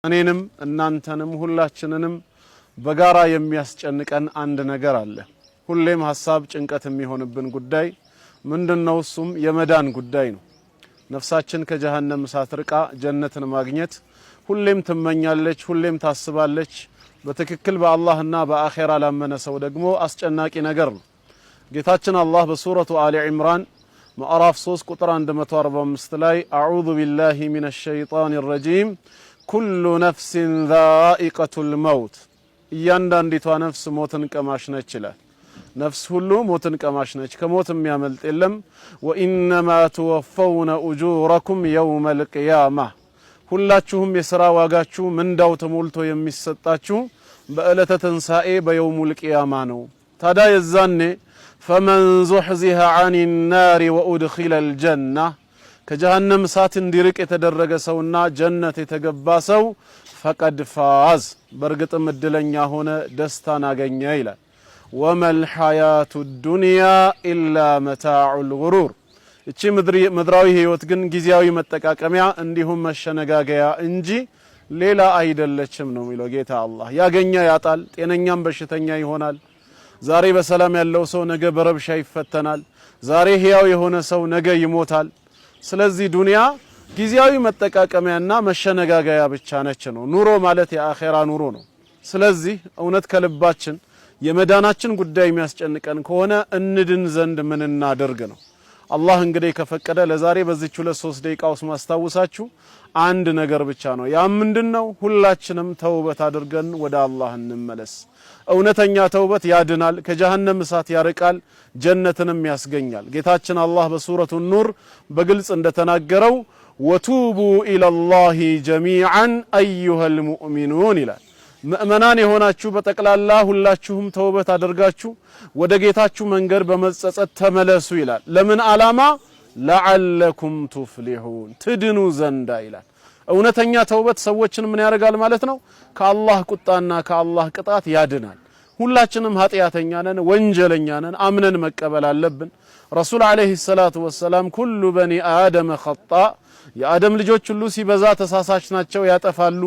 እኔንም እናንተንም ሁላችንንም በጋራ የሚያስጨንቀን አንድ ነገር አለ። ሁሌም ሐሳብ ጭንቀት የሚሆንብን ጉዳይ ምንድነው? እሱም የመዳን ጉዳይ ነው። ነፍሳችን ከጀሃነም እሳት ርቃ ጀነትን ማግኘት ሁሌም ትመኛለች፣ ሁሌም ታስባለች። በትክክል በአላህና በአኺራ ላመነ ሰው ደግሞ አስጨናቂ ነገር ነው። ጌታችን አላህ በሱረቱ አሊ ኢምራን ምዕራፍ 3 ቁጥር 145 ላይ አዑዙ ቢላሂ ሚነሽ ሸይጣኒር ረጂም ኩሉ ነፍሲን ዛኢቀቱል መውት፣ እያንዳንዲቷ ነፍስ ሞትን ቀማሽ ነች ይላል። ነፍስ ሁሉ ሞትን ቀማሽ ነች፣ ከሞት የሚያመልጥ የለም። ወኢነማ ትወፈውነ ኡጁረኩም የውመል ቂያማ፣ ሁላችሁም የሥራ ዋጋችሁ ምንዳው ተሞልቶ የሚሰጣችሁ በዕለተ ትንሣኤ በየውሙል ቂያማ ነው። ታዲያ የዛኔ ፈመን ዙሕዚሀ ዐኒ ናሪ ወኡድኺለል ጀና፣ ከጀሃነም እሳት እንዲርቅ የተደረገ ሰውና ጀነት የተገባ ሰው ፈቀድ ፋዝ፣ በእርግጥም እድለኛ ሆነ፣ ደስታን አገኘ ይላል። ወመል ሐያቱ ዱንያ ኢላ መታዑል ጉሩር፣ እቺ ምድራዊ ህይወት ግን ጊዜያዊ መጠቃቀሚያ እንዲሁም መሸነጋገያ እንጂ ሌላ አይደለችም ነው የሚለው ጌታ አላህ። ያገኘ ያጣል፣ ጤነኛም በሽተኛ ይሆናል። ዛሬ በሰላም ያለው ሰው ነገ በረብሻ ይፈተናል። ዛሬ ህያው የሆነ ሰው ነገ ይሞታል። ስለዚህ ዱንያ ጊዜያዊ መጠቃቀሚያና መሸነጋገያ ብቻ ነች ነው። ኑሮ ማለት የአኺራ ኑሮ ነው። ስለዚህ እውነት ከልባችን የመዳናችን ጉዳይ የሚያስጨንቀን ከሆነ እንድን ዘንድ ምን እናደርግ ነው። አላህ እንግዲህ ከፈቀደ ለዛሬ በዚች 2-3 ደቂቃ ውስጥ ማስታወሳችሁ አንድ ነገር ብቻ ነው። ያ ምንድነው? ሁላችንም ተውበት አድርገን ወደ አላህ እንመለስ። እውነተኛ ተውበት ያድናል፣ ከጀሃነም እሳት ያርቃል፣ ጀነትንም ያስገኛል። ጌታችን አላህ በሱረቱ ኑር በግልጽ እንደተናገረው ወቱቡ ኢለላሂ ጀሚዓን አዩሀል ሙእሚኑን ይላል። ምእመናን የሆናችሁ በጠቅላላ ሁላችሁም ተውበት አድርጋችሁ ወደ ጌታችሁ መንገድ በመጸጸት ተመለሱ ይላል። ለምን ዓላማ? ለዓለኩም ቱፍሊሁን፣ ትድኑ ዘንዳ ይላል። እውነተኛ ተውበት ሰዎችን ምን ያደርጋል ማለት ነው? ከአላህ ቁጣና ከአላህ ቅጣት ያድናል። ሁላችንም ኃጢአተኛ ነን፣ ወንጀለኛ ነን፣ አምነን መቀበል አለብን። ረሱል አለይሂ ሰላቱ ወሰላም ኩሉ በኒ አደም ኸጣ፣ የአደም ልጆች ሁሉ ሲበዛ ተሳሳች ናቸው፣ ያጠፋሉ።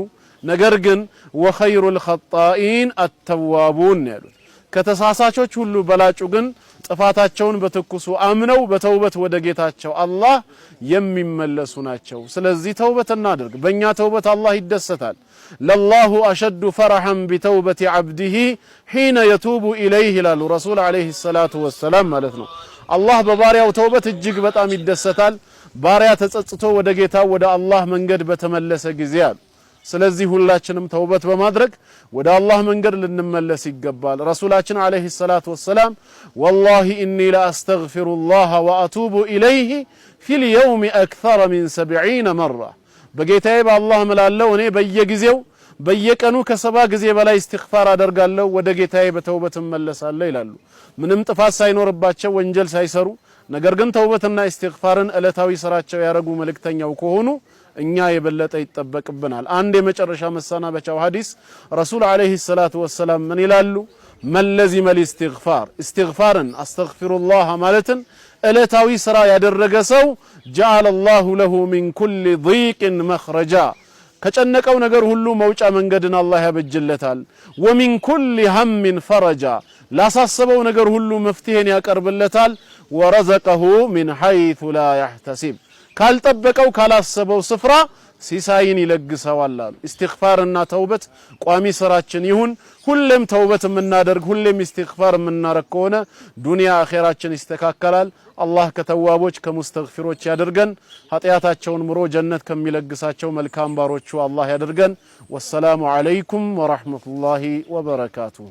ነገር ግን ወኸይሩል ኸጣኢን አተዋቡን ያሉት፣ ከተሳሳቾች ሁሉ በላጩ ግን ጥፋታቸውን በትኩሱ አምነው በተውበት ወደ ጌታቸው አላህ የሚመለሱ ናቸው። ስለዚህ ተውበት እናድርግ። በእኛ ተውበት አላህ ይደሰታል። ለላሁ አሸዱ ፈረሐን ቢተውበት ዓብዲሂ ሒነ የቱቡ ኢለይህ ይላሉ ረሱል ዓለይሂ ሰላቱ ወሰላም ማለት ነው። አላህ በባሪያው ተውበት እጅግ በጣም ይደሰታል፣ ባሪያ ተጸጽቶ ወደ ጌታው ወደ አላህ መንገድ በተመለሰ ጊዜ አሉ። ስለዚህ ሁላችንም ተውበት በማድረግ ወደ አላህ መንገድ ልንመለስ ይገባል። ረሱላችን አለይሂ ሰላቱ ወሰላም ወላሂ ኢኒ ለአስተግፊሩላህ ወአቱቡ ኢለይህ ፊል የውም አክተረ ሚን 70 መራ፣ በጌታዬ በአላህ እምላለሁ እኔ በየጊዜው በየቀኑ ከ70 ጊዜ በላይ እስትግፋር አደርጋለሁ፣ ወደ ጌታዬ በተውበት እመለሳለሁ ይላሉ። ምንም ጥፋት ሳይኖርባቸው ወንጀል ሳይሰሩ፣ ነገር ግን ተውበትና እስትግፋርን ዕለታዊ ስራቸው ያረጉ መልእክተኛው ከሆኑ እኛ የበለጠ ይጠበቅብናል። አንድ የመጨረሻ መሰናበቻው ሐዲስ ረሱል አለይሂ ሰላቱ ወሰላም ምን ይላሉ? መለዚመል ኢስቲግፋር፣ ኢስቲግፋርን አስተግፊሩላህ ማለትን ዕለታዊ ስራ ያደረገ ሰው ጀዐለላሁ ለሁ ሚን ኩሊ ዲቅን መኽረጃ፣ ከጨነቀው ነገር ሁሉ መውጫ መንገድን አላህ ያበጅለታል። ወሚን ኩሊ ሀምን ፈረጃ፣ ላሳሰበው ነገር ሁሉ መፍትሄን ያቀርብለታል። ወረዘቀሁ ሚን ሐይቱ ላ ያህተሲብ፣ ካልጠበቀው ካላሰበው ስፍራ ሲሳይን ይለግሰዋል አሉ። ኢስቲግፋርና ተውበት ቋሚ ስራችን ይሁን። ሁሌም ተውበት የምናደርግ ሁሌም ኢስቲግፋር የምናረግ ከሆነ ዱንያ አኺራችን ይስተካከላል። አላህ ከተዋቦች ከሙስተግፊሮች ያድርገን። ኃጢአታቸውን ምሮ ጀነት ከሚለግሳቸው መልካም ባሮቹ አላህ ያድርገን። ወሰላሙ ዐለይኩም ወራህመቱላሂ ወበረካቱሁ።